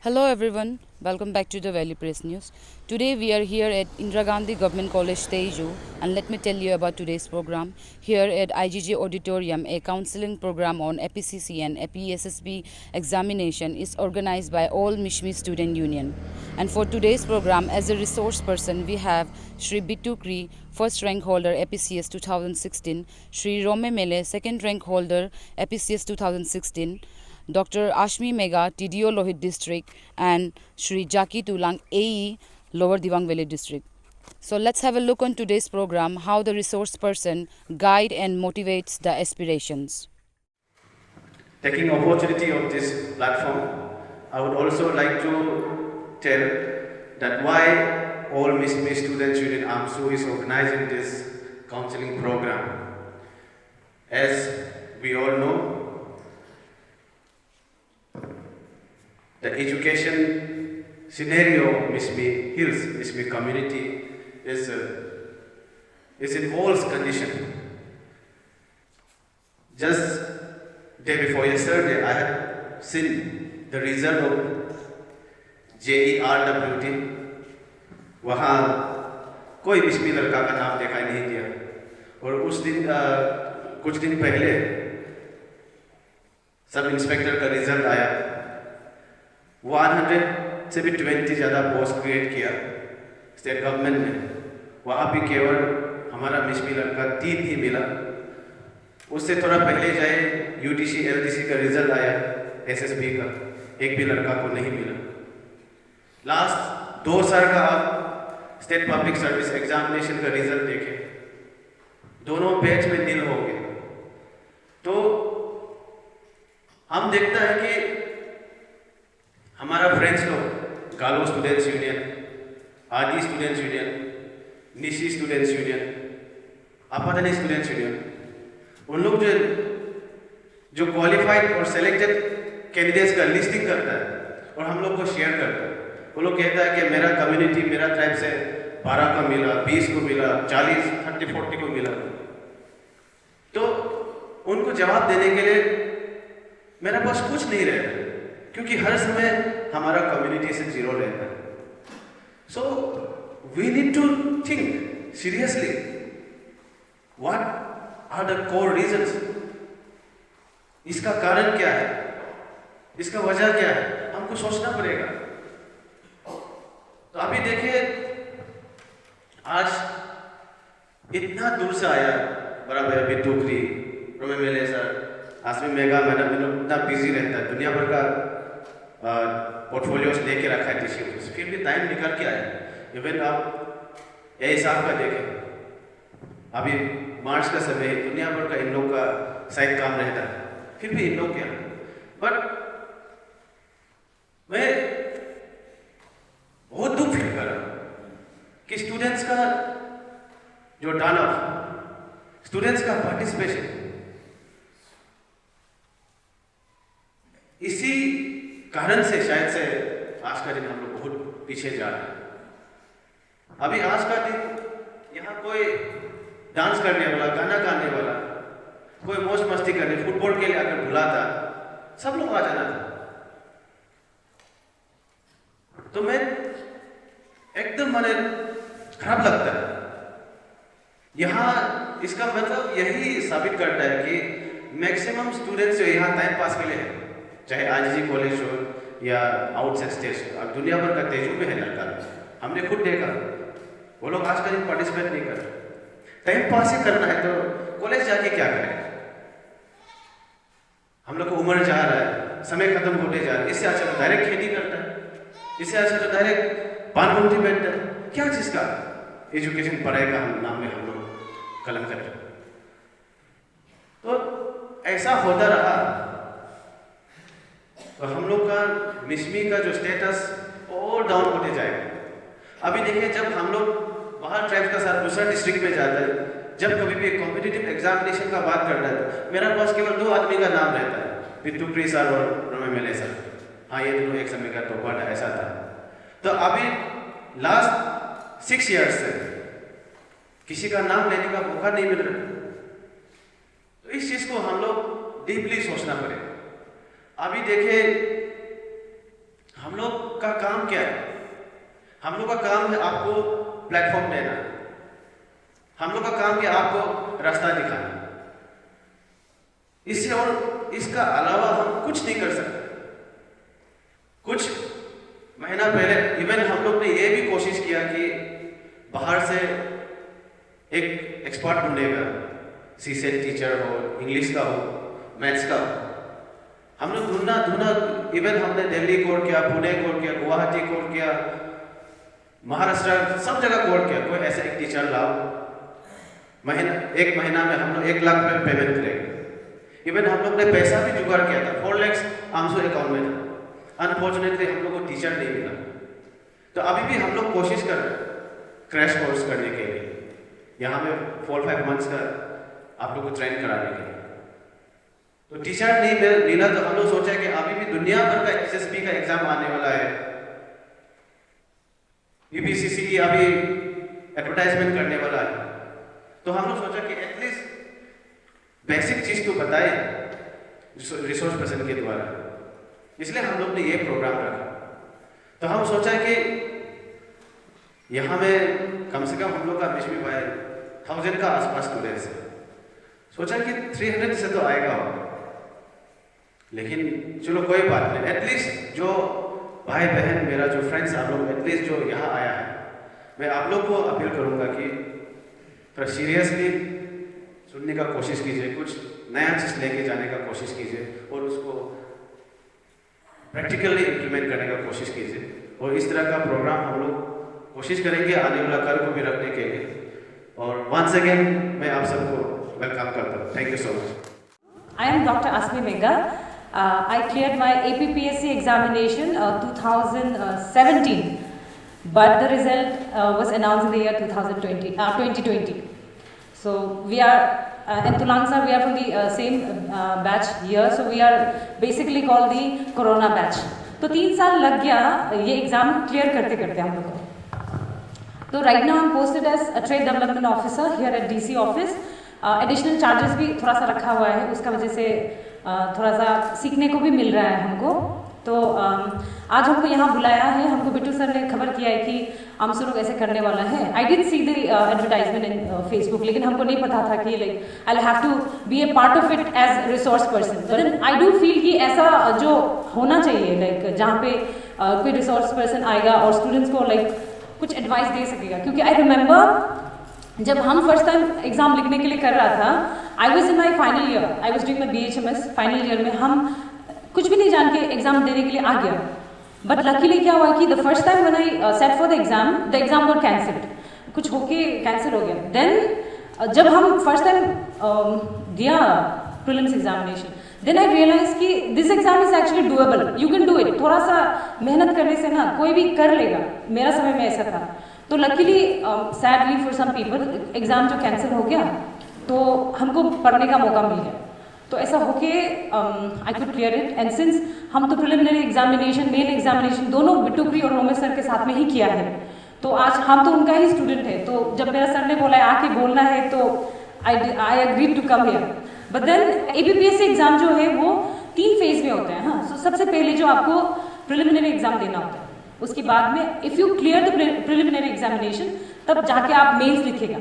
Hello everyone, welcome back to the Valley Press News. Today we are here at Indira Gandhi Government College Teju, and let me tell you about today's program. Here at IGG Auditorium, a counseling program on APCC and APSSB examination is organized by all Mishmi Student Union. And for today's program, as a resource person, we have Shri Bittu Kri, first rank holder APCS 2016, Shri Rome Mele, second rank holder APCS 2016, Dr. Ashmi Mega, TDO Lohit District, and Shri Jaki Tulang, AE, Lower Diwang Valley District. So let's have a look on today's program, how the resource person guide and motivates the aspirations. Taking opportunity of this platform, I would also like to tell that why all Miss Students Union AMSU is organizing this counseling program. As we all know, the education scenario Mishmi Hills, Mishmi community is in worse condition. Just day before yesterday, I had seen the result of JERWT. वहाँ कोई मिश्मी लड़का का नाम दिखाई नहीं दिया और उस दिन कुछ दिन पहले सब इंस्पेक्टर का रिजल्ट आया 100 से भी 20 ज़्यादा पोस्ट क्रिएट किया स्टेट गवर्नमेंट ने। वहाँ भी केवल हमारा मिश्मी लड़का 3 ही मिला। उससे थोड़ा पहले जाए UTC LDC का रिजल्ट आया SSB का, एक भी लड़का को नहीं मिला। लास्ट 2 साल का आप स्टेट पब्लिक सर्विस एग्जामिनेशन का रिजल्ट देखें, दोनों बैच में नील हो गए। तो हम देखता है कि हमारा फ्रेंड्स लोग Galo students union, Adi students union, Nishi students union, Apatani students union, उन लोग जो क्वालिफाइड और सेलेक्टेड कैंडिडेट्स का लिस्टिंग करता है और हम लोग को शेयर करता है। वो लोग कहता है कि मेरा कम्युनिटी, मेरा ट्राइब से 12 को मिला, 20 को मिला, 40, 30, 40 को मिला। तो उनको जवाब देने के लिए मेरा पास कुछ नहीं रहता, क्योंकि हर समय हमारा कम्युनिटी से जीरो रहता है। So we need to think seriously what are the core reasons. इसका कारण क्या है, इसका वजह क्या है, हमको सोचना पड़ेगा। तो अभी देखिए, आज इतना दूर से आया बड़ा भैया बिट्टू करी, रोमे मेले सर, आसमी मेगा मैडम, इतना बिजी रहता है, दुनिया भर का पोर्टफोलियोज लेके रखा है टीसी, फिर भी टाइम निकल के आया। इवन आप यही हिसाब का देखें, अभी मार्च का समय, दुनिया भर का इन लोग का शायद काम रहता है, फिर भी इन लोग क्या। बट मैं बहुत दुख फील कर रहा हूँ कि स्टूडेंट्स का जो टर्न ऑफ, स्टूडेंट्स का पार्टिसिपेशन, इसी कारण से शायद से आज का दिन हम लोग बहुत पीछे जा रहे हैं। अभी आज का दिन यहाँ कोई डांस करने वाला, गाना गाने वाला, कोई मौज मस्ती करने, फुटबॉल के लिए अगर बुला था, सब लोग आ जाना था। तो मैं एकदम मैंने खराब लगता है। यहाँ इसका मतलब यही साबित करता है कि मैक्सिमम स्टूडेंट्स जो यहाँ टाइम पास के लिए है, चाहे आईजीजी कॉलेज हो या आउटसाइड स्टेट, अब दुनिया भर का तेजू में है लड़का, हमने खुद देखा, वो लोग आज का दिन पार्टिसिपेट नहीं कर रहे। टाइम पास ही करना है तो कॉलेज जाके क्या करें। हम लोग को उम्र जा रहा है, समय खत्म होते जा रहा है, इससे अच्छा तो डायरेक्ट खेती करता है, इससे अच्छा तो डायरेक्ट पानपुंती बैठता है। क्या चीज का एजुकेशन पढ़ाई का हम नाम में हम लोग कलम करें। तो ऐसा होता रहा तो हम लोग का मिश्मी का जो स्टेटस और डाउन होते जाएगा। अभी देखिए, जब हम लोग बाहर ट्राइब्स का साथ दूसरा डिस्ट्रिक्ट में जाता है, जब कभी भी कॉम्पिटिटिव एग्जामिनेशन का बात करता है, तो मेरा पास केवल 2 आदमी का नाम रहता है, बिट्टू करी सर और रोमे मेले सर। हाँ, ये दोनों एक समय का टॉपर था, ऐसा था। तो अभी लास्ट 6 ईयर्स से किसी का नाम लेने का मौका नहीं मिल रहा। तो इस चीज को हम लोग डीपली सोचना पड़ेगा। अभी देखिए, हम लोग है आपको प्लेटफॉर्म देना, हम लोग का काम है आपको रास्ता दिखाना। इससे और इसका अलावा हम कुछ नहीं कर सकते। कुछ महीना पहले इवन हम लोग ने ये भी कोशिश किया कि बाहर से एक एक्सपर्ट ढूंढेगा, सीसेट टीचर हो, इंग्लिश का हो, मैथ्स का हो। हम लोग ढूंढना इवन हमने दिल्ली कोड किया, पुणे कोड किया, गुवाहाटी कोड किया, महाराष्ट्र, सब जगह कोड किया। कोई ऐसा एक टीचर लाओ, एक महीना में हम लोग 1 लाख रुपये पेमेंट करेंगे। इवन हम लोग ने पैसा भी जुगाड़ किया था, 4 लाख आमसो अकाउंट में था। अनफॉर्चुनेटली हम लोग को टीचर नहीं मिला, तो अभी भी हम लोग कोशिश कर रहे हैं क्रैश कोर्स करने के लिए, यहाँ में 4-5 मंथ्स का आप लोग को ट्रेन कराने के लिए। तो टीचर नहीं मिला तो हम लोग सोचा कि अभी भी दुनिया भर का SSB का एग्जाम आने वाला है, UPSC की अभी एडवर्टाइजमेंट करने वाला है, तो हम लोग सोचा कि एटलीस्ट बेसिक चीज तो बताए रिसोर्स पर्सन के द्वारा। इसलिए हम लोग ने ये प्रोग्राम रखा। तो हम सोचा कि यहाँ में कम से कम हम लोग का मिश भी भाई 1000 का आसपास स्टूडेंट्स है। सोचा कि 300 से तो आएगा, लेकिन चलो कोई बात नहीं। एटलीस्ट जो भाई बहन मेरा जो फ्रेंड्स आप लोग एटलीस्ट जो यहाँ आया है, मैं आप लोग को अपील करूँगा कि थोड़ा सीरियसली सुनने का कोशिश कीजिए, कुछ नया चीज़ लेके जाने का कोशिश कीजिए और उसको प्रैक्टिकली इम्प्लीमेंट करने का कोशिश कीजिए। और इस तरह का प्रोग्राम हम लोग कोशिश करेंगे आने वाला कल को भी रखने के लिए। और वंस अगेन मैं आप सबको वेलकम करता हूँ। Thank you so much. I am Dr. Asmi Megha. I cleared my APPSC examination 2017, but the result was announced in the year 2020. So we are and Tulang sir, we are from the same batch here, so we are basically called the Corona batch. तो 3 साल लग गया ये exam clear करते करते हम लोग को। तो right now I am posted as a trade development officer here at DC office. Additional charges भी थोड़ा सा रखा हुआ है, उसका वजह से थोड़ा सा सीखने को भी मिल रहा है हमको। तो आज हमको यहाँ बुलाया है, हमको बिट्टू सर ने खबर किया है कि आमसू लोग ऐसे करने वाला है। I did see the advertisement in Facebook, लेकिन हमको नहीं पता था कि like I have to be a part of it as resource person. But I do feel कि ऐसा जो होना चाहिए, लाइक जहाँ पे कोई रिसोर्स पर्सन आएगा और स्टूडेंट्स को लाइक कुछ एडवाइस दे सकेगा। क्योंकि आई रिमेंबर जब हम फर्स्ट टाइम एग्जाम लिखने के लिए कर रहा था, I was in my final year, I was doing my BHMS final year में, हम कुछ भी नहीं जान के एग्जाम देने के लिए आ गया। बट लकीली क्या हुआ कि the first time when I sat for the exam got cancelled, कुछ होके कैंसिल हो गया। देन जब हम फर्स्ट टाइम दिया prelims examination, then I realise कि this exam is actually doable, you can do it. थोड़ा सा मेहनत करने से ना कोई भी कर लेगा, मेरा समय में ऐसा था। तो luckily sadly for some people exam जो कैंसिल हो गया तो हमको पढ़ने का मौका मिल गया। तो ऐसा होके I could clear it. And since हम तो प्रिलिमिनरी एग्जामिनेशन, मेन एग्जामिनेशन दोनों बिट्टू प्री और रोमेश सर के साथ में ही किया है, तो आज हम तो उनका ही स्टूडेंट है। तो जब मेरा सर ने बोला आके बोलना है तो I agreed to come here. But then APPSC exam जो है वो 3 फेज में होता है। हाँ, सो सबसे पहले जो आपको प्रिलिमिनरी एग्जाम देना होता है, उसके बाद में if you clear the preliminary examination तब जाके आप मेंस लिखेगा।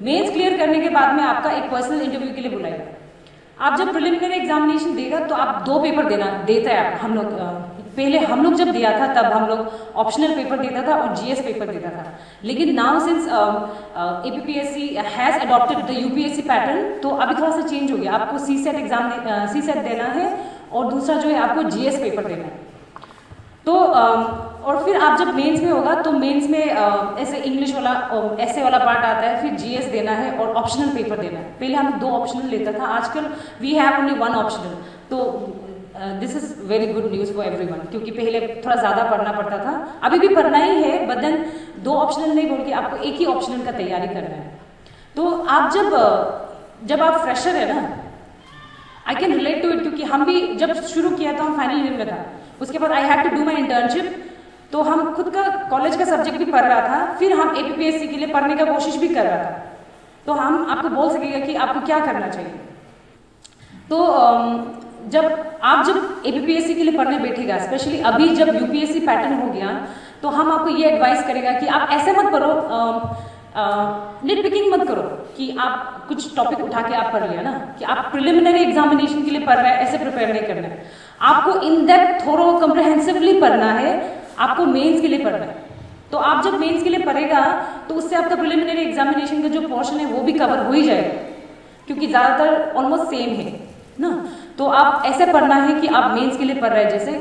मेंस क्लियर करने के बाद में आपका एक पर्सनल इंटरव्यू के लिए बुलाएगा। आप जब प्रिलिमिनरी एग्जामिनेशन देगा तो आप 2 पेपर देता है। हम लोग पहले हम लोग जब दिया था तब हम लोग ऑप्शनल पेपर देता था और GS पेपर देता था। लेकिन now since APPSC has adopted the UPSC pattern, तो अभी थोड़ा सा चेंज हो गया। आपको CSET देना है और दूसरा जो है आपको GS पेपर देना है। तो और फिर आप जब मेंस में होगा तो मेंस में ऐसे इंग्लिश वाला ऐसे वाला पार्ट आता है, फिर GS देना है और ऑप्शनल पेपर देना है। पहले हम 2 ऑप्शनल लेता था, आजकल वी हैव ओनली 1 ऑप्शनल। तो this is very good news for everyone, क्योंकि पहले थोड़ा ज़्यादा पढ़ना पड़ता था, अभी भी पढ़ना ही है, बट देन 2 ऑप्शनल नहीं बोल के आपको एक ही ऑप्शनल का तैयारी करना है। तो आप जब आप फ्रेशर है ना, I can relate to it, क्योंकि हम भी जब शुरू किया था हम फाइनल ईयर में था, उसके बाद I have to do my internship. तो हम खुद का कॉलेज का सब्जेक्ट भी पढ़ रहा था, फिर हम APPSC के लिए पढ़ने का कोशिश भी कर रहा था। तो हम आपको बोल सकेगा कि आपको क्या करना चाहिए। तो जब APPSC के लिए पढ़ने बैठेगा, स्पेशली अभी जब UPSC पैटर्न हो गया, तो हम आपको ये एडवाइस करेगा कि आप ऐसे मत करो, निट पिकिंग मत करो कि आप कुछ टॉपिक उठा के आप पढ़ लिया ना, कि आप प्रिलिमिनरी एग्जामिनेशन के लिए पढ़ रहे हैं, ऐसे प्रिपेयर नहीं करना है। आपको इन डेप्थ थोरो कम्प्रहेंसिवली पढ़ना है, आपको मेंस के लिए पढ़ना है। तो आप जब मेंस के लिए पढ़ेगा तो उससे आपका प्रिलिमिनरी एग्जामिनेशन का जो पोर्शन है वो भी कवर हो ही जाएगा, क्योंकि ज़्यादातर ऑलमोस्ट सेम है ना। तो आप ऐसे पढ़ना है कि आप मेंस के लिए पढ़ रहे हैं, जैसे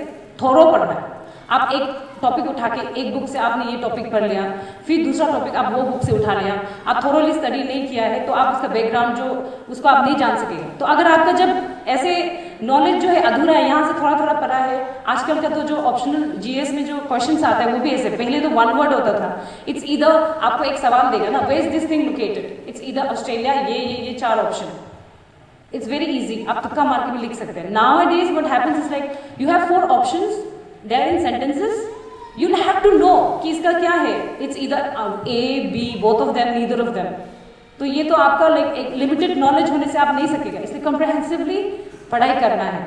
थोरो पढ़ना है। आप एक टॉपिक उठा के एक बुक से आपने ये टॉपिक पढ़ लिया, फिर दूसरा टॉपिक आप वो बुक से उठा लिया, आप थोरोली स्टडी नहीं किया है तो आप उसका बैकग्राउंड जो उसको आप नहीं जान सकेंगे। तो अगर आपका जब ऐसे नॉलेज जो है अधूरा है, यहाँ से थोड़ा थोड़ा पढ़ा है, आजकल का तो जो ऑप्शनल जीएस में जो क्वेश्चंस आता है वो भी ऐसे, पहले तो वन वर्ड होता था, इट्स ईदर, आपको एक सवाल देगा ना, where is this thing located, it's either Australia, ये 4 ऑप्शन। इट्स वेरी इजी, आप तुक्का मार के भी लिख सकते हैं। Nowadays what happens is like you have 4 options there in sentences, you have to know कि इसका क्या है, it's either A B, both of them, neither of them. तो ये तो आपका लाइक एक लिमिटेड नॉलेज होने से आप नहीं सकेगा, इसलिए कॉम्प्रहेंसिवली पढ़ाई करना है।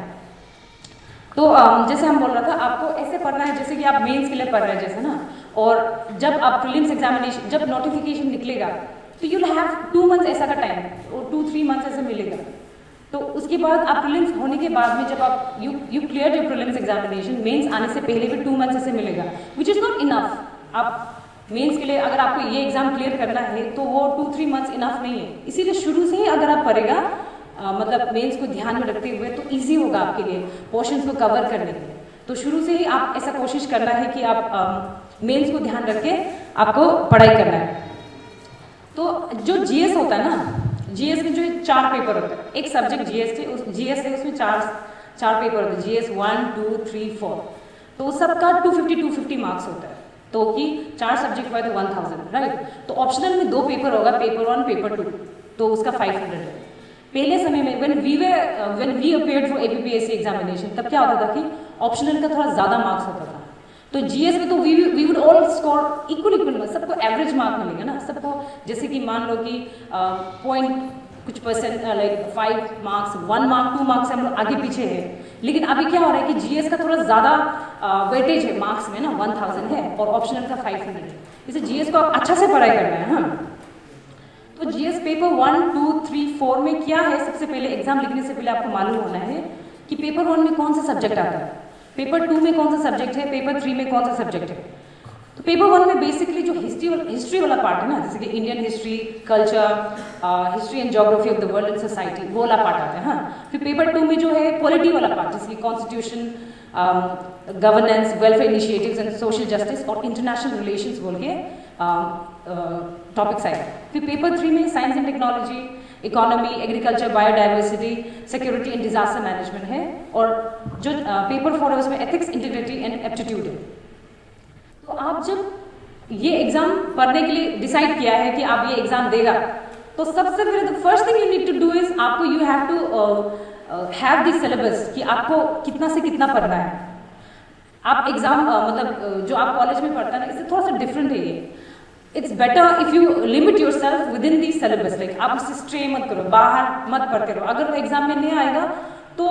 तो जैसे हम बोल रहा था, आपको ऐसे पढ़ना है जैसे कि आप मेंस के लिए पढ़ रहे हैं जैसे ना, और जब आप प्रीलिम्स एग्जामिनेशन, जब नोटिफिकेशन निकलेगा तो यू विल हैव 2 मंथ्स ऐसा का टाइम, और 2-3 मंथ्स ऐसे मिलेगा। तो उसके बाद आप प्रीलिम्स होने के बाद में जब आप you clear your prelims examination, mains आने से पहले भी 2 मंथ्स ऐसे मिलेगा, विच इज़ नॉट इनफ। आप मेंस के लिए अगर आपको ये एग्जाम क्लियर करना है तो वो 2-3 मंथ्स इनफ नहीं है। इसीलिए शुरू से ही अगर आप पढ़ेगा, मतलब मेंस को ध्यान में रखते हुए, तो ईजी होगा आपके लिए पोर्शंस को कवर करने के लिए। तो शुरू से ही आप ऐसा कोशिश करना है कि आप मेंस को ध्यान रख के आपको पढ़ाई करना है। तो जो जीएस होता है ना, जीएस में जो 4 पेपर होते हैं, एक सब्जेक्ट जीएस है, उसमें 4 पेपर होते हैं, जीएस 1, 2, 3, 4। तो सबका 250 मार्क्स होता है, तो कि 4 सब्जेक्ट हुआ तो 1000, राइट। तो ऑप्शनल में 2 पेपर होगा, पेपर 1, पेपर 2, तो उसका 500 है। पहले समय में when we appeared for APPSC examination, तब क्या होता था कि ऑप्शनल का थोड़ा ज़्यादा मार्क्स होता था। तो जीएस में तो we would all score equal, सबको एवरेज मार्क मिलेगा ना, सबको जैसे कि मान लो कि पॉइंट कुछ percent, like 5 marks, 1 mark, 2 marks हम लोग आगे पीछे है। लेकिन अभी क्या हो रहा है कि जीएस का थोड़ा ज़्यादा वेटेज है मार्क्स में ना, 1000 है, और ऑप्शनल का 500 है। इसे जीएस को आप अच्छा से पढ़ाई करना है। हाँ, तो जीएस पेपर 1, 2, 3, 4 में क्या है, सबसे पहले एग्जाम लिखने से पहले आपको मालूम होना है कि पेपर 1 में कौन सा सब्जेक्ट आता है, पेपर 2 में कौन सा सब्जेक्ट है, पेपर 3 में कौन सा सब्जेक्ट है। तो पेपर 1 में बेसिकली जो हिस्ट्री वाला पार्ट है ना, जैसे कि Indian history, culture, history and geography of the world and society, वो वाला पार्ट आता है। हाँ, फिर पेपर 2 में जो है पॉलिटी वाला पार्ट, जैसे कि constitution, governance, welfare initiatives and social justice और इंटरनेशनल रिलेशंस बोल के टॉपिक्स आए। फिर पेपर 3 में science and technology, economy, agriculture, biodiversity, security and disaster management है, और जो पेपर 4 है उसमें एथिक्स, इंटीग्रिटी एंड एप्टीट्यूड है। तो आप जब ये एग्जाम पढ़ने के लिए डिसाइड किया है कि आप ये एग्जाम देगा, तो सबसे पहले तो first thing you need to do is, आपको you have to have this syllabus कि आपको कितना से कितना पढ़ना है। आप एग्जाम मतलब जो आप कॉलेज में पढ़ते हैं ना, इससे थोड़ा सा डिफरेंट है ये। It's better if you limit your self with in the syllabus, like आप उससे स्ट्रे मत करो, बाहर मत पढ़ते रहो। अगर वो एग्जाम में नहीं आएगा तो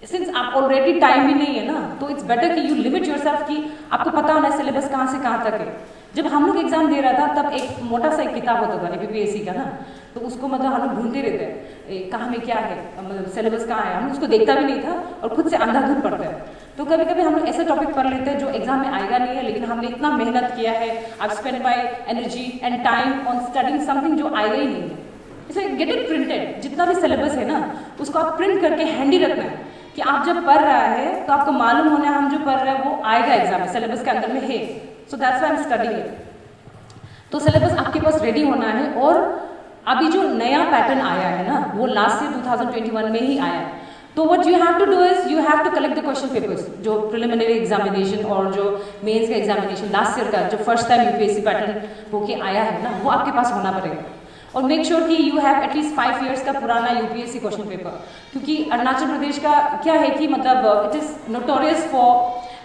सिंस आप ऑलरेडी टाइम भी नहीं है ना, तो इट्स बेटर कि यू लिमिट योर सेल्फ, कि आपको पता होना है सिलेबस कहाँ से कहाँ तक है। जब हम लोग एग्जाम दे रहा था तब एक मोटा सा एक किताब होता था APPSC का ना, तो उसको मतलब हम लोग ढूंढते रहते हैं कहाँ में क्या है, मतलब सिलेबस कहाँ है, हम उसको देखता भी नहीं था और खुद से अंधाधुंध पढ़ते हैं। तो कभी कभी हम लोग ऐसे टॉपिक पढ़ लेते हैं जो एग्जाम में आएगा नहीं है, लेकिन हमने इतना मेहनत किया है, I spend my energy and time on studying something जो आएगा ही नहीं है। इसलिए गेट इट प्रिंटेड, जितना भी सिलेबस है ना उसको आप प्रिंट करके हैंडी रखना है, कि आप जब पढ़ रहा है तो आपको मालूम होना है हम जो पढ़ रहे हैं वो आएगा एग्जाम में, सिलेबस के अंदर में है। So that's why I am studying it. तो सिलेबस आपके पास रेडी होना है। और अभी जो नया पैटर्न आया है ना, वो लास्ट ईयर 2021 में ही आया है। तो what you have to do is, you have to collect the question papers, जो प्रिलिमिनरी एग्जामिनेशन और जो मेंस का एग्जामिनेशन लास्ट ईयर का जो फर्स्ट टाइम यूपीएससी पैटर्न होके आया है ना, वो आपके पास होना पड़ेगा। और मेक श्योर कि यू हैव एटलीस्ट 5 years का पुराना यूपीएससी क्वेश्चन पेपर, क्योंकि अरुणाचल प्रदेश का क्या है कि मतलब इट इज नोटोरियस फॉर,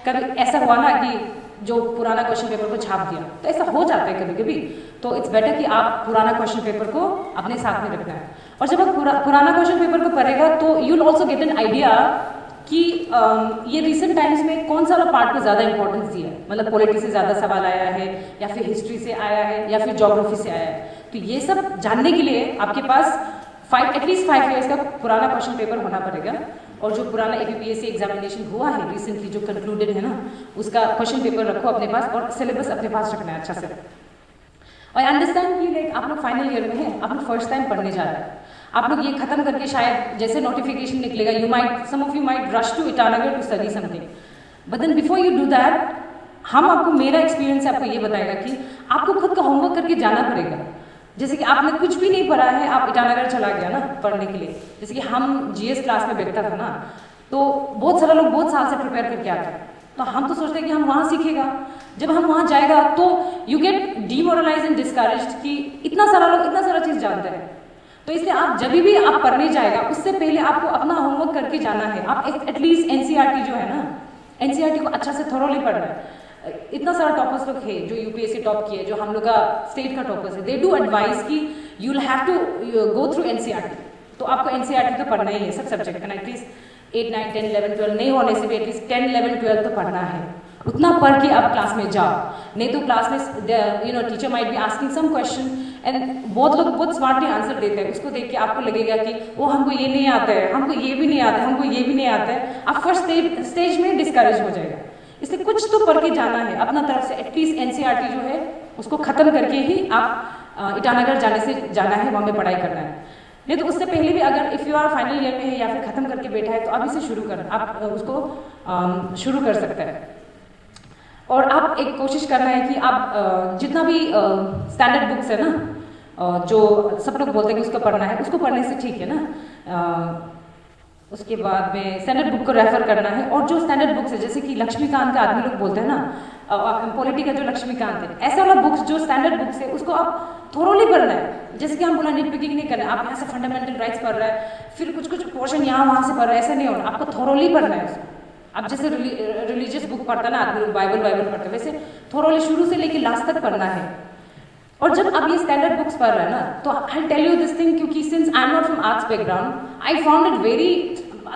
कभी ऐसा हुआ ना कि जो पुराना क्वेश्चन पेपर को छाप दिया, तो ऐसा हो जाता है कभी कभी। तो इट्स बेटर कि आप पुराना क्वेश्चन पेपर को अपने साथ में रखना है। और जब आप पुराना क्वेश्चन पेपर को पढ़ेगा तो you will also get an idea कि ये रिसेंट टाइम्स में कौन सा वाला पार्ट को ज़्यादा इंपॉर्टेंस दिया है, मतलब पॉलिटी से ज़्यादा सवाल आया है या फिर हिस्ट्री से आया है या फिर ज्योग्राफी से आया है। तो ये सब जानने के लिए आपके पास एटलीस्ट 5 ईयर्स का पुराना क्वेश्चन पेपर होना पड़ेगा। और जो पुराना APPSC एग्जामिनेशन हुआ है रिसेंटली जो कंक्लूडेड है ना, उसका क्वेश्चन पेपर रखो अपने पास और सिलेबस अपने पास रखना है अच्छा से। और अंडरस्टैंड कि लाइक आप लोग फाइनल ईयर में हैं, आप लोग फर्स्ट टाइम पढ़ने जा रहे हैं, आप लोग ये खत्म करके शायद जैसे नोटिफिकेशन निकलेगा, some of you might rush to Itanagar to study something, but then before you do that हम आपको, मेरा एक्सपीरियंस आपको ये बताएगा कि आपको खुद का होमवर्क करके जाना पड़ेगा। जैसे कि आपने कुछ भी नहीं पढ़ा है, आप ईटानगर चला गया ना पढ़ने के लिए, जैसे कि हम GS क्लास में बैठता था ना, तो बहुत सारा लोग बहुत साल से प्रिपेयर करके आते हैं, तो हम तो सोचते हैं कि हम वहाँ सीखेगा, जब हम वहाँ जाएगा तो you get demoralise and discouraged कि इतना सारा लोग इतना सारा चीज़ जानते हैं। तो इसलिए आप जब भी आप पढ़ने जाएगा उससे पहले आपको अपना होमवर्क करके जाना है। आप एटलीस्ट NCERT जो है ना, NCERT को अच्छा से थोरोली पढ़ना है। इतना सारा टॉपर्स लोग है जो UPSC टॉप किए, जो हम लोग का स्टेट का टॉपर्स है, दे डू एडवाइस कि you will have to go through NCERT। तो आपको NCERT तो पढ़ना ही है सब सब्जेक्ट का, एटलीस्ट 8, 9, 10, 11, 12 नहीं होने से भी एटलीस्ट 10, 11, 12 तो पढ़ना है। उतना पढ़ के आप क्लास में जाओ, नहीं तो क्लास में teacher might be asking some question and बहुत लोग बहुत स्मार्टली आंसर देते हैं, उसको देख के आपको लगेगा कि वो हमको ये नहीं आता है, हमको ये भी नहीं आता है, हमको ये भी नहीं आता है, आप फर्स्ट स्टेज में डिस्करेज हो जाएगा। इसलिए कुछ तो पढ़ के जाना है अपना तरफ से, एटलीस्ट NCERT जो है उसको खत्म करके ही आप ईटानगर जाना है, वहाँ में पढ़ाई करना है। नहीं तो उससे पहले भी अगर if you are final year में है या फिर खत्म करके बैठा है तो अभी से शुरू करना, आप उसको शुरू कर सकते हैं। और आप एक कोशिश करना है कि आप जितना भी स्टैंडर्ड बुक्स है ना, जो सब लोग बोलते हैं कि उसको पढ़ना है, उसको पढ़ने से ठीक है ना। उसके बाद में स्टैंडर्ड बुक को रेफर करना है, और जो स्टैंडर्ड बुक्स है जैसे कि लक्ष्मीकांत का आदमी लोग बोलते हैं ना, पॉलिटी का जो लक्ष्मीकांत है, ऐसा वाला बुक्स जो स्टैंडर्ड बुक्स है उसको आप थोरोली पढ़ना है। जैसे कि हम बोला निट पिकिंग नहीं करना है, आप यहाँ से फंडामेंटल राइट्स पढ़ रहे हैं, फिर कुछ कुछ पोर्शन यहाँ वहाँ से पढ़ रहे हैं, ऐसा नहीं होना, आपको थोरोली पढ़ना है उसको। आप जैसे रिलीजियस बुक पढ़ता है ना आदमी, बाइबल पढ़ते हैं, वैसे थोरोली शुरू से लेके लास्ट तक पढ़ना है। और जब आप ये स्टैंडर्ड बुक्स पढ़ रहे हैं ना, तो I tell you this thing, क्योंकि since I am not from arts background, I found it very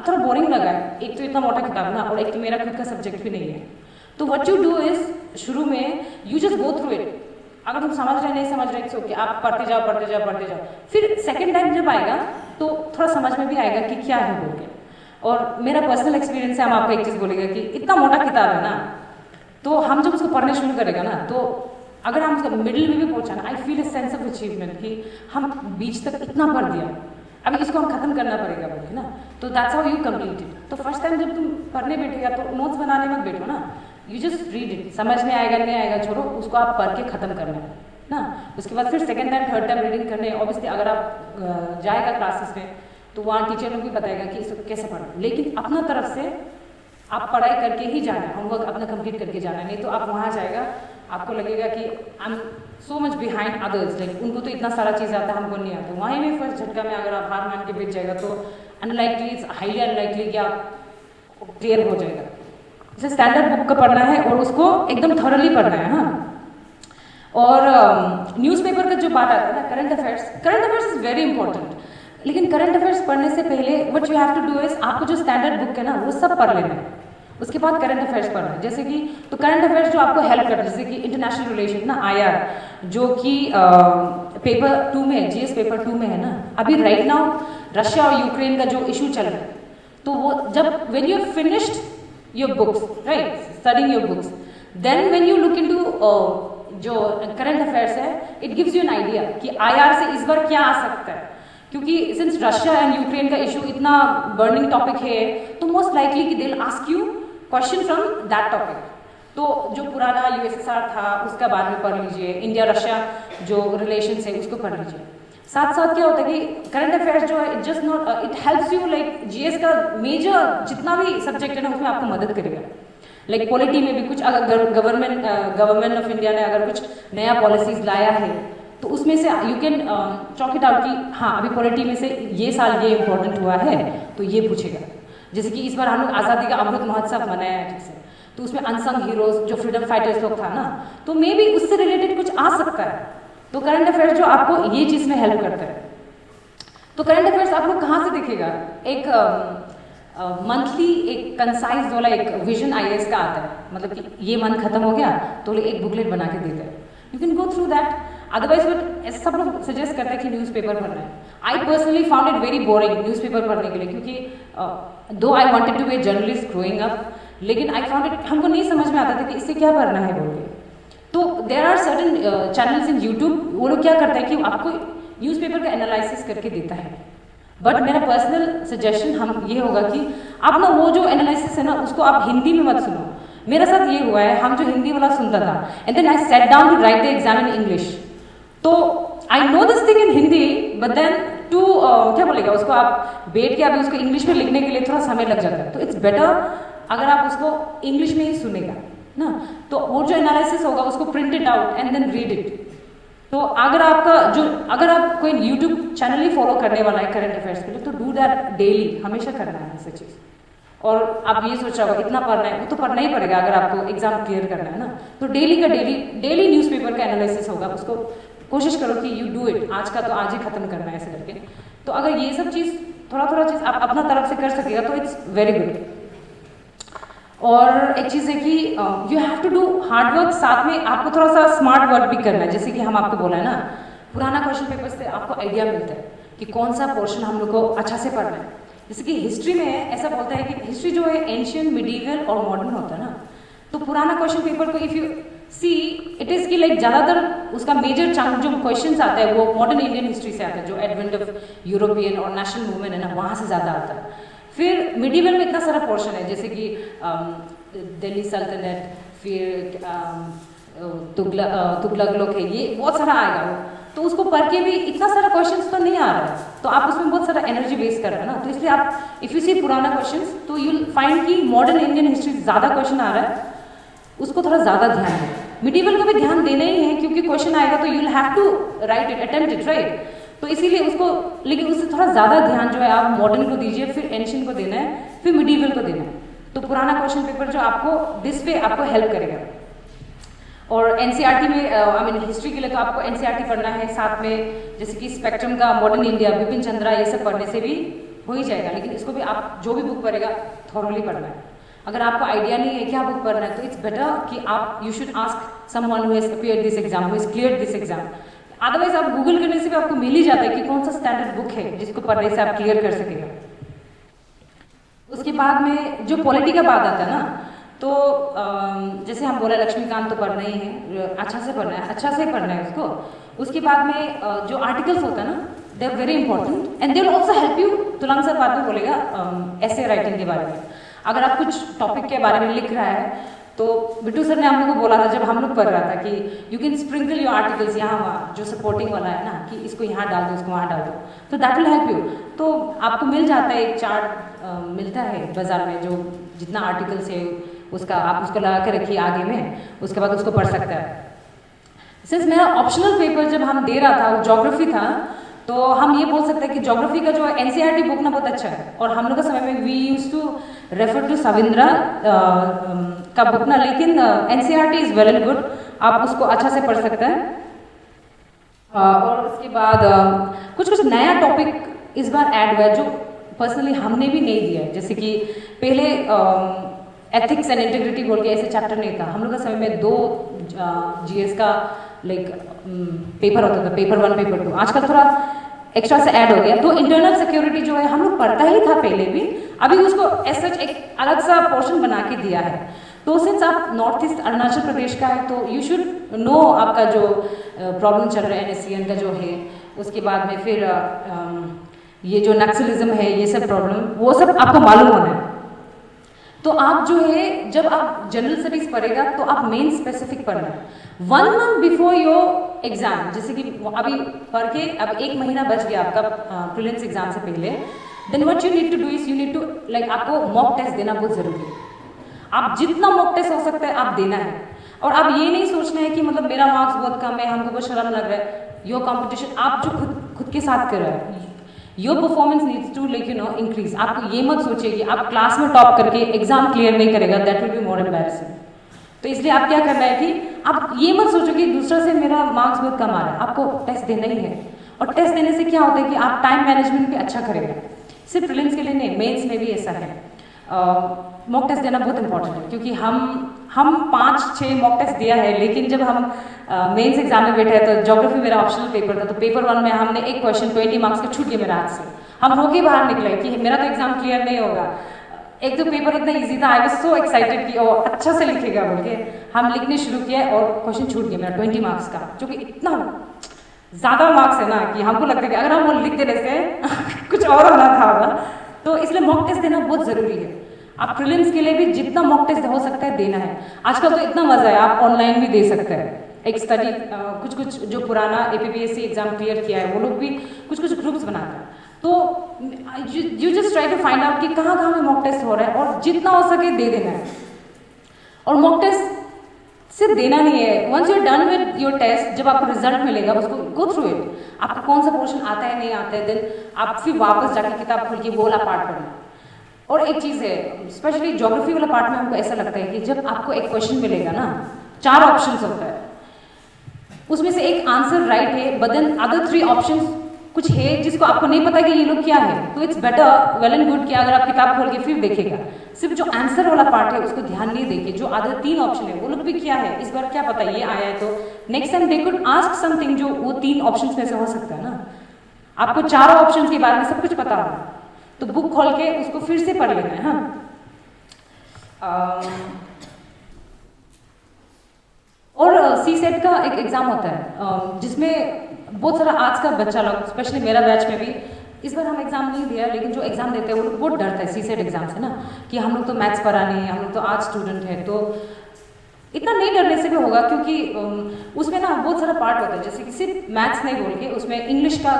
थोड़ा बोरिंग लगा है। एक तो इतना मोटा किताब ना, और एक तो मेरा खुद का सब्जेक्ट भी नहीं है। तो व्हाट यू डू इज शुरू में you just go through it, अगर तुम समझ रहे नहीं समझ रहे इट्स ओके, आप पढ़ते जाओ। फिर सेकेंड टाइम जब आएगा तो थोड़ा समझ में भी आएगा कि क्या है बोल के। और मेरा पर्सनल एक्सपीरियंस है, हम आपको एक चीज़ बोलेगा कि इतना मोटा किताब है ना, तो हम जब उसको पढ़ने शुरू करेगा ना, तो अगर हम उसका मिडिल में भी पहुंचा ना, I feel a sense of achievement कि हम बीच तक इतना पढ़ दिया, अभी इसको हम खत्म करना पड़ेगा बोल के ना। तो that's how you complete it. तो फर्स्ट टाइम जब तुम पढ़ने बैठेगा तो नोट्स बनाने मत बैठो ना, यू जस्ट रीड इट, समझ में आएगा नहीं आएगा छोड़ो, उसको आप पढ़ के खत्म करना है ना। उसके बाद फिर second time third time reading करने, ऑब्वियसली अगर आप जाएगा क्लासेस में तो वहाँ टीचर लोग भी बताएगा कि इसको कैसे पढ़ना, लेकिन अपना तरफ से आप पढ़ाई करके ही जाना है, होमवर्क अपना कंप्लीट करके जाना है। नहीं तो आप वहाँ जाएगा आपको लगेगा कि I am so much behind others, like उनको तो इतना सारा चीज़ आता है, हमको नहीं आता। वहीं में फर्स्ट झटका में अगर आप हार मान के बैठ जाएगा तो अनलाइकली, इट्स हाईली अनलाइकली कि आप क्लियर हो जाएगा। जैसे स्टैंडर्ड बुक का पढ़ना है और उसको एकदम थॉरली पढ़ना है। हाँ, और न्यूज़पेपर का जो बात आता है ना, current affairs is very important. लेकिन करंट अफेयर्स पढ़ने से पहले what you have to do is, आपको जो स्टैंडर्ड बुक है ना वो सब पढ़ लेना है, उसके बाद करंट अफेयर्स पढ़ना है। जैसे कि तो करंट अफेयर्स जो आपको हेल्प करता है, जैसे कि इंटरनेशनल रिलेशन ना, IR, जो कि पेपर 2 में, GS पेपर 2 में है ना, अभी राइट नाउ रशिया और यूक्रेन का जो इशू चल रहा है, तो वो जब when you finished your books, right, studying your books, then when you look into जो करंट अफेयर्स है, it gives you an idea कि IR से इस बार क्या आ सकता है। क्योंकि सिंस रशिया एंड यूक्रेन का इशू इतना बर्निंग टॉपिक है, तो मोस्ट लाइकली कि they will ask you question from that topic. तो जो पुराना USSR था उसका बाद में पढ़ लीजिए, इंडिया रशिया जो रिलेशन है उसको पढ़ लीजिए। साथ साथ क्या होता है कि करंट अफेयर्स जो है just not, it helps you, like GS का मेजर जितना भी सब्जेक्ट है ना उसमें आपको मदद करेगा। लाइक पॉलिटी में भी कुछ अगर गवर्नमेंट ऑफ इंडिया ने अगर कुछ नया पॉलिसीज लाया है तो उसमें से you can chalk it out कि हाँ अभी पॉलिटी में से ये साल ये इम्पोर्टेंट हुआ है तो ये पूछेगा। जैसे कि इस बार हम लोग आज़ादी का अमृत महोत्सव मनाया है, ठीक से, तो उसमें अनसंग हीरोज जो फ्रीडम फाइटर्स लोग था ना, तो मे बी उससे रिलेटेड कुछ आ सकता है। तो करंट अफेयर्स जो आपको ये चीज़ में हेल्प करता है। तो करंट अफेयर्स आप लोग कहाँ से देखेगा, एक मंथली एक कंसाइज वाला एक विजन IAS का आता है, मतलब कि ये मंथ खत्म हो गया तो एक बुकलेट बना के देते हैं, you can go through that. Otherwise सब लोग सजेस्ट करते हैं कि न्यूज़पेपर पढ़ना है। I personally found it very boring newspaper पढ़ने के लिए, क्योंकि though I wanted to be a journalist growing up, लेकिन आई फाउंड इट, हमको नहीं समझ में आता था कि इससे क्या पढ़ना है बोल के। तो there are certain channels in YouTube, वो लोग क्या करते हैं कि आपको न्यूज़पेपर का एनालिसिस करके देता है। बट मेरा पर्सनल सजेशन हम ये होगा कि आप ना वो जो एनालिसिस है ना उसको आप हिंदी में मत सुनो। मेरे साथ ये हुआ है, हम जो हिंदी वाला सुनता था and then I sat down to write the exam in English, तो I know this thing in Hindi but then to क्या बोलेगा उसको, आप बैठ के अभी उसको इंग्लिश में लिखने के लिए थोड़ा समय लग जाता है। तो इट्स बेटर अगर आप उसको इंग्लिश में ही सुनेगा ना, तो वो जो एनालिसिस होगा उसको print it out and then read it. तो अगर आप कोई यूट्यूब चैनल ही फॉलो करने वाला है करंट अफेयर्स के लिए, तो डू दैट डेली, हमेशा करना है ऐसी चीज़। और आप ये सोच रहे हो इतना पढ़ना है, वो तो पढ़ना ही पड़ेगा अगर आपको एग्जाम क्लियर करना है ना। तो डेली का डेली न्यूज़पेपर का एनालिसिस होगा, उसको कोशिश करो कि यू डू इट, आज का तो आज ही खत्म करना है ऐसे करके। तो अगर ये सब चीज़ थोड़ा चीज़ आप अपना तरफ से कर सकेगा तो इट्स वेरी गुड। और एक चीज़ है कि you have to do hard work, साथ में आपको थोड़ा सा स्मार्ट वर्क भी करना है। जैसे कि हम आपको बोला है ना, पुराना क्वेश्चन पेपर से आपको आइडिया मिलता है कि कौन सा पोर्शन हम लोग को अच्छा से पढ़ना है। जैसे कि हिस्ट्री में ऐसा बोलता है कि हिस्ट्री जो है एंशियंट, मिडीवल और मॉडर्न होता है ना, तो पुराना क्वेश्चन पेपर को if you see it is की लाइक ज़्यादातर उसका मेजर चंक जो क्वेश्चन आता है वो मॉडर्न इंडियन हिस्ट्री से आता है, जो एडवेंट ऑफ यूरोपियन और नेशनल मूवमेंट है ना, वहाँ से ज़्यादा आता है। फिर मिडीवल में इतना सारा पोर्शन है, जैसे कि दिल्ली सल्तनत, फिर तुगलक लोग है, ये बहुत सारा आएगा वो, तो उसको पढ़ के भी इतना सारा क्वेश्चंस तो नहीं आ रहा है, तो आप उसमें बहुत सारा एनर्जी वेस्ट कर रहे हैं ना। तो इसलिए आप इफ़ यू सी पुराना क्वेश्चंस तो यू विल फाइंड कि मॉडर्न इंडियन हिस्ट्री ज़्यादा क्वेश्चन आ रहा है, उसको थोड़ा ज़्यादा ध्यान दें। मिडीवल को भी ध्यान देना ही है क्योंकि क्वेश्चन आएगा तो you will have to write it, attempt it, right. तो इसीलिए उसको, लेकिन उससे थोड़ा ज़्यादा ध्यान जो है आप मॉडर्न को दीजिए, फिर एंशियंट को देना है, फिर मिडीवल को देना है। तो पुराना क्वेश्चन पेपर जो आपको दिस पे आपको हेल्प करेगा। और एनसीईआरटी में आई मीन हिस्ट्री के लिए तो आपको एनसीईआरटी पढ़ना है, साथ में जैसे कि स्पेक्ट्रम का मॉडर्न इंडिया, बिपिन चंद्रा, ये सब पढ़ने से भी हो ही जाएगा। लेकिन इसको भी आप जो भी बुक पढ़ेगा थॉरली पढ़ना है। अगर आपको आइडिया नहीं है क्या बुक पढ़ना है तो इट्स बेटर कि आप you should ask someone who has appeared this exam, who has cleared this exam. Otherwise आप गूगल करने से भी आपको मिल ही जाता है कि कौन सा स्टैंडर्ड बुक है जिसको पढ़ने से आप क्लियर कर सकेगा। उसके बाद में जो पॉलिटी का बात आता है ना, तो जैसे हम बोले लक्ष्मीकांत तो पढ़ना ही है, अच्छा से पढ़ना है, अच्छा से पढ़ना है उसको। उसके बाद में जो आर्टिकल्स होता है ना, they are very important and they will also help you. Tulang sir बाद में बोलेगा ऐसे राइटिंग के बारे में। अगर आप कुछ टॉपिक के बारे में लिख रहा है तो बिट्टू सर ने हम लोग को बोला था जब हम लोग पढ़ रहा था कि you can sprinkle your articles यहाँ वहाँ, जो सपोर्टिंग वाला है ना, कि इसको यहाँ डाल दो, इसको वहाँ डाल दो, तो दैट विल हेल्प यू। तो आपको मिल जाता है, एक चार्ट मिलता है बाजार में, जो जितना आर्टिकल्स है उसका आप उसको लगा के रखिए आगे में, उसके बाद उसको पढ़ सकता है। सिंस मेरा ऑप्शनल पेपर जब हम दे रहा था वो ज्योग्राफी था, तो हम ये बोल सकते हैं कि ज्योग्राफी का जो एनसीईआरटी बुक ना बहुत अच्छा है। और हम लोग के समय में we used to refer to Savindra का बुक ना, लेकिन NCERT is well and good, आप उसको अच्छा से पढ़ सकते हैं। और उसके बाद कुछ नया टॉपिक इस बार ऐड हुआ है जो पर्सनली हमने भी नहीं दिया है। जैसे कि पहले एथिक्स एंड इंटीग्रिटी बोल के ऐसे चैप्टर नहीं था। हम लोग के समय में 2 जीएस का लाइक पेपर होता था, पेपर 1 पेपर 2, आजकल थोड़ा एक्स्ट्रा से ऐड हो गया। तो इंटरनल सिक्योरिटी जो है हम लोग पढ़ता ही था पहले भी, अभी उसको एज सच एक अलग सा पोर्शन बना के दिया है। तो सिंस आप नॉर्थ ईस्ट अरुणाचल प्रदेश का है तो यू शुड नो आपका जो प्रॉब्लम चल रहा है NSCN का जो है, उसके बाद में फिर ये जो नक्सलिज्म है, ये सब प्रॉब्लम वो सब आपको मालूम होना है। तो आप जो है जब आप जनरल स्टडीज पढ़ेगा तो आप मेन स्पेसिफिक पढ़ना है 1 मंथ बिफोर योर एग्जाम। जैसे कि अभी पढ़ के अब 1 महीना बच गया आपका प्रीलिम्स एग्जाम से पहले, then what you need to do is you need to like आपको मॉक टेस्ट देना बहुत जरूरी है। आप जितना मॉक टेस्ट हो सकता है आप देना है। और आप ये नहीं सोचना है कि मतलब मेरा मार्क्स बहुत कम है, हमको बहुत शर्म लग रहा है। योर कॉम्पिटिशन आप जो खुद के साथ कर रहे हैं, your performance needs to like you know increase. आपको ये मत सोचिए कि आप क्लास में टॉप करके एग्जाम क्लियर नहीं करेगा, that will be more embarrassing. तो इसलिए आप क्या करना है कि आप ये मत सोचो कि दूसरा से मेरा मार्क्स बहुत कम आ रहा है, आपको टेस्ट देना ही है। और टेस्ट देने से क्या होता है कि आप टाइम मैनेजमेंट भी अच्छा करेगा। सिर्फ प्रीलिम्स के लिए नहीं, मेंस में भी ऐसा है। मॉक टेस्ट देना बहुत इंपॉर्टेंट है, क्योंकि हम 5-6 मॉक टेस्ट दिया है, लेकिन जब हम मेंस एग्जाम में बैठे तो ज्योग्राफी मेरा ऑप्शनल पेपर था, तो पेपर 1 में हमने एक क्वेश्चन 20 मार्क्स का छूट गया मेरे हाथ से। हम रो के बाहर निकले कि मेरा तो एग्जाम क्लियर नहीं होगा। एक तो पेपर इतना इजी था, आई वाज सो एक्साइटेड कि ओ अच्छा से लिखेगा बोल के हम लिखने शुरू किए और क्वेश्चन छूट गया मेरा 20 मार्क्स का, जो कि इतना ज़्यादा मार्क्स है ना कि हमको लगता है कि अगर हम वो लिख देने से कुछ और होना था होगा। तो इसलिए मॉक टेस्ट देना बहुत ज़रूरी है। आप प्रीलिम्स के लिए भी जितना मॉक टेस्ट हो सकता है देना है। आजकल तो इतना मज़ा है, आप ऑनलाइन भी दे सकते हैं। एक स्टडी कुछ जो पुराना APPSC एग्जाम क्लियर किया है वो लोग भी कुछ ग्रुप्स बनाते हैं, तो you just try to find out कि कहाँ में मॉक टेस्ट हो रहा है और जितना हो सके दे देना है। और मॉक टेस्ट सिर्फ देना नहीं है, once you are done with your test, जब आपको रिजल्ट मिलेगा उसको गो थ्रू इट, आपको कौन सा पोर्शन आता है नहीं आता है, देन आप फिर वापस जाके किताब खोल के वो वाला पार्ट पढ़ना। और एक चीज़ है, स्पेशली ज्योग्राफी वाला पार्ट में हमको ऐसा लगता है कि जब आपको एक क्वेश्चन मिलेगा ना, 4 ऑप्शंस होता है, उसमें से एक आंसर राइट है, बट देन अदर 3 ऑप्शंस कुछ है जिसको आपको नहीं पता कि ये लोग क्या है। तो it's better well and good कि अगर आप किताब खोल के फिर देखेगा, सिर्फ जो आंसर वाला पार्ट है उसको ध्यान नहीं देके जो अदर 3 ऑप्शन है वो लोग भी क्या है, इस बार क्या पता ये आया है, तो next time they could ask something जो वो 3 ऑप्शंस में से हो सकता है ना। आपको 4 ऑप्शंस के बारे में सब कुछ पता होगा, तो बुक खोल के उसको फिर से पढ़ लेना है। हाँ, और CSET का एक एग्ज़ाम होता है जिसमें बहुत सारा आज का बच्चा लोग, स्पेशली मेरा बैच में भी, इस बार हम एग्ज़ाम नहीं दिया, लेकिन जो एग्ज़ाम देते हैं वो लोग बहुत डरता है CSET एग्ज़ाम से ना, कि हम लोग तो मैथ्स पढ़ा नहीं, हम लोग तो आर्ट्स स्टूडेंट है। तो इतना नहीं डरने से भी होगा, क्योंकि उसमें ना बहुत सारा पार्ट होता है, जैसे कि सिर्फ मैथ्स नहीं बोल के उसमें इंग्लिश का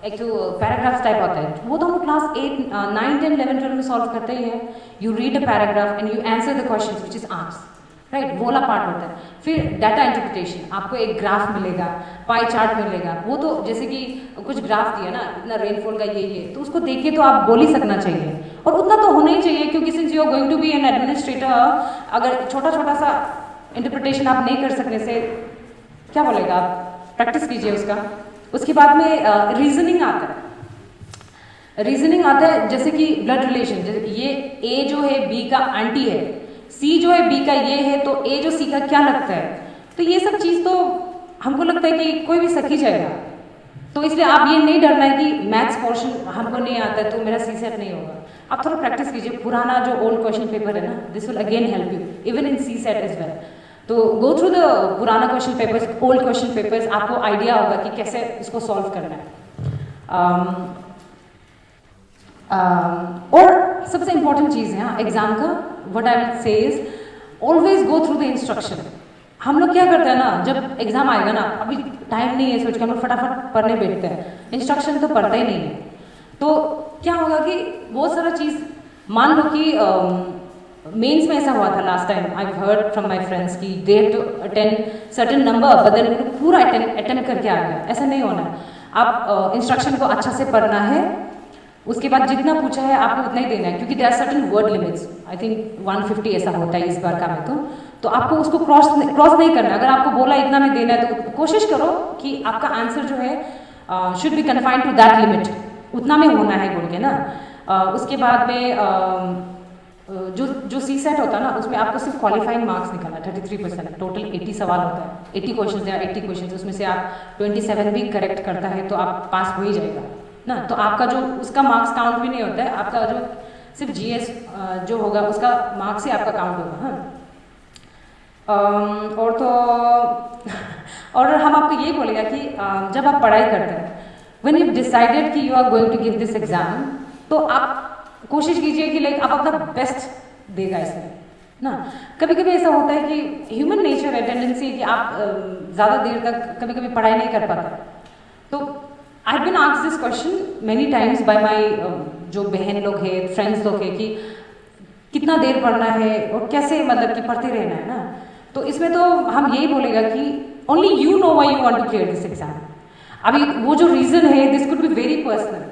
एक जो पैराग्राफ टाइप होता है, वो तो हम क्लास 8, 9, 10, 11, 12 में सॉल्व करते ही हैं। You read a paragraph and you answer the question which is asked, right, वो वाला पार्ट होता है। फिर डाटा इंटरप्रिटेशन, आपको एक ग्राफ मिलेगा, पाई चार्ट मिलेगा, वो तो जैसे कि कुछ ग्राफ दिया ना, इतना रेनफॉल का ये तो उसको देख के तो आप बोल ही सकना चाहिए, और उतना तो होना ही चाहिए, क्योंकि since you are going to be an administrator, अगर छोटा सा इंटरप्रिटेशन आप नहीं कर सकने से क्या बोलेगा, आप प्रैक्टिस कीजिए उसका। उसके बाद में रीजनिंग आता है। रीजनिंग आता है जैसे कि ब्लड रिलेशन, ये A जो है B का आंटी है, C जो है B का ये है, तो A जो C का क्या लगता है, तो ये सब चीज़ तो हमको लगता है कि कोई भी सीख ही जाएगा। तो इसलिए आप ये नहीं डरना है कि मैथ्स पोर्शन हमको नहीं आता है तो मेरा CSET नहीं होगा। आप थोड़ा प्रैक्टिस कीजिए, पुराना जो ओल्ड क्वेश्चन पेपर है ना, this will again help you even in CSET as well. तो गो थ्रू द पुराना question papers, old question papers, आपको आइडिया होगा कि कैसे इसको सॉल्व करना है। और सबसे इंपॉर्टेंट चीज़ है यहाँ एग्जाम का, what I will say is always go through the instruction. हम लोग क्या करते हैं ना, जब एग्जाम आएगा ना, अभी टाइम नहीं है सोच के हम लोग फटाफट पढ़ने बैठते हैं, इंस्ट्रक्शन तो पढ़ता ही नहीं है। तो क्या होगा कि बहुत सारा चीज़, मान लो कि मेंस में ऐसा हुआ था last time, I heard from my friends कि they have to attend certain number, but then पूरा अटेम्प्ट करके आ गया। ऐसा नहीं होना है, आप इंस्ट्रक्शन को अच्छा से पढ़ना है, उसके बाद जितना पूछा है आपको उतना ही देना है, क्योंकि there are certain word limits, I think 150 ऐसा होता है इस बार का में, तो आपको उसको क्रॉस नहीं करना है। अगर आपको बोला इतना में देना है तो कोशिश करो कि आपका आंसर जो है should be confined to that limit, उतना में होना है बोल के ना। उसके बाद में जो CSET होता है ना, उसमें आपको सिर्फ क्वालिफाइंग मार्क्स निकालना 33%, टोटल 80 सवाल होता है, 80 क्वेश्चन या 80 क्वेश्चन, उसमें से आप 27 भी करेक्ट करता है तो आप पास हो ही जाएगा ना। तो आपका जो उसका मार्क्स काउंट भी नहीं होता है, आपका जो सिर्फ GS जो होगा उसका मार्क्स ही आपका काउंट होगा। हाँ, और तो और हम आपको ये बोलेगा कि जब आप पढ़ाई करते हैं, व्हेन यू डिसाइडेड कि you are going to give this exam, तो आप कोशिश कीजिए कि लाइक आप अपना बेस्ट देगा इसमें ना। कभी कभी ऐसा होता है कि ह्यूमन नेचर है, टेंडेंसी कि आप ज़्यादा देर तक कभी कभी पढ़ाई नहीं कर पाते। तो I have been asked this question many times by my जो बहन लोग हैं, फ्रेंड्स लोग हैं, कि कितना देर पढ़ना है और कैसे मतलब कि पढ़ते रहना है ना। तो इसमें तो हम यही बोलेगा कि only you know why you want to clear this exam. अभी वो जो रीज़न है, this could be very personal,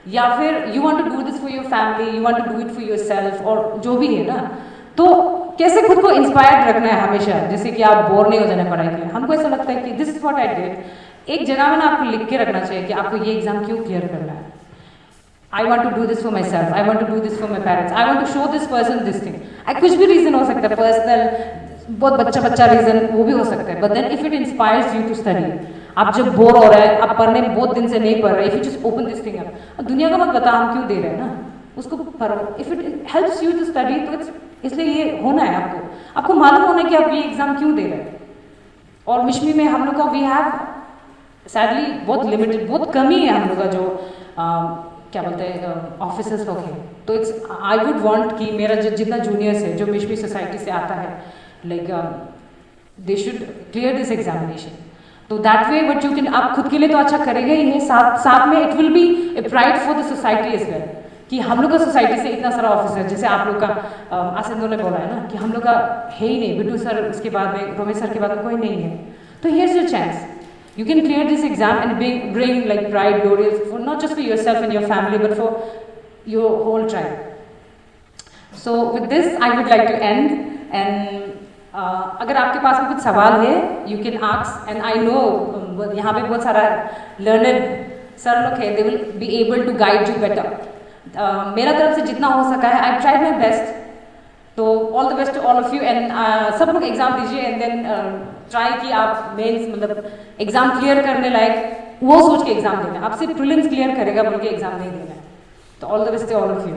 या फिर you want to do this for your family, you want to do it for yourself, और जो भी है ना। तो कैसे खुद को इंस्पायर्ड रखना है हमेशा, जैसे कि आप बोर नहीं हो जाना पढ़ाई के लिए। हमको ऐसा लगता है कि this is what I did. एक जगह में ना आपको लिख के रखना चाहिए कि आपको ये एग्जाम क्यों क्लियर करना है। I want to do this for myself, I want to do this for my parents, I want to show this person this thing. कुछ भी reason हो सकता है, personal, बहुत बच्चा reason वो भी हो सकता है, but then if it inspires you to study, आप जब बोर हो रहे हैं, आप पढ़ने में बहुत दिन से नहीं पढ़ रहे, if you just open this thing up, दुनिया का मत बता हम क्यों दे रहे हैं ना, उसको पढ़ो, if it helps you to study, तो इसलिए ये होना है आपको मालूम होना है कि आप ये एग्जाम क्यों दे रहे हैं. और मिशमी में हम लोग का वी हैव सैडली बहुत लिमिटेड, बहुत कमी है हम लोग का जो क्या बोलते हैं ऑफिसर्स लोग हैं. तो इट्स आई वुड वांट कि मेरा जितना जूनियर्स है जो मिशमी सोसाइटी से आता है, like they should clear this examination. तो that way what you can, आप खुद के लिए तो अच्छा करेंगे ही है, साथ में it will be a pride for the society as well कि हम लोग का सोसाइटी से इतना सारा ऑफिसर, जैसे आप लोग का आसिंदो ने बोला है ना कि हम लोग का है ही नहीं, बिट्टू सर उसके बाद में रोमेश सर के बाद में कोई नहीं है. तो here's your chance. You can clear this exam and bring like pride, glories for not just for yourself and your family, but for your whole tribe. So with this, I would like to end. And अगर आपके पास में कुछ सवाल है, you can ask. And I know यहाँ पे बहुत सारा learned सर लोग हैं, they will be able to guide you better. मेरा तरफ से जितना हो सका है, I've tried my best. तो all the best to all of you. And सब लोग एग्जाम दीजिए एंड देन ट्राई कि आप मेंस मतलब एग्जाम क्लियर करने लायक वो सोच के एग्जाम देना. आप सिर्फ प्रीलिम्स क्लियर करेगा बोल के एग्जाम नहीं देना है. तो all the best to all of you.